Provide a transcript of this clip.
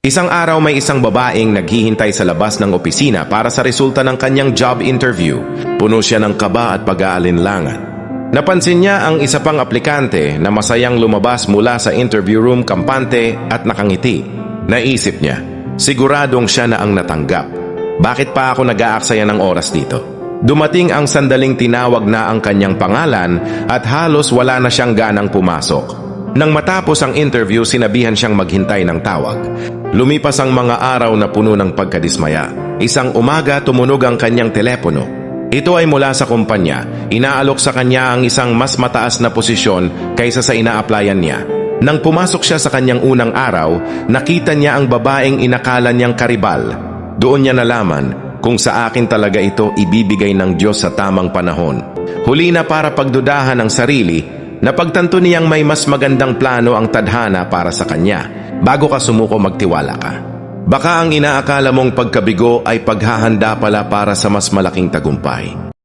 Isang araw may isang babaeng naghihintay sa labas ng opisina para sa resulta ng kanyang job interview. Puno siya ng kaba at pag-aalinlangan. Napansin niya ang isa pang aplikante na masayang lumabas mula sa interview room kampante at nakangiti. Naisip niya, siguradong siya na ang natanggap. Bakit pa ako nag-aaksaya ng oras dito? Dumating ang sandaling tinawag na ang kanyang pangalan at halos wala na siyang ganang pumasok. Nang matapos ang interview, sinabihan siyang maghintay ng tawag. Lumipas ang mga araw na puno ng pagkadismaya. Isang umaga tumunog ang kanyang telepono. Ito ay mula sa kumpanya. Inaalok sa kanya ang isang mas mataas na posisyon kaysa sa ina-applyan niya. Nang pumasok siya sa kanyang unang araw, nakita niya ang babaeng inakala niyang karibal. Doon niya nalaman kung sa akin talaga ito ibibigay ng Diyos sa tamang panahon. Huli na para pagdudahan ng sarili, napagtanto niyang may mas magandang plano ang tadhana para sa kanya. Bago ka sumuko, magtiwala ka. Baka ang inaakala mong pagkabigo ay paghahanda pala para sa mas malaking tagumpay.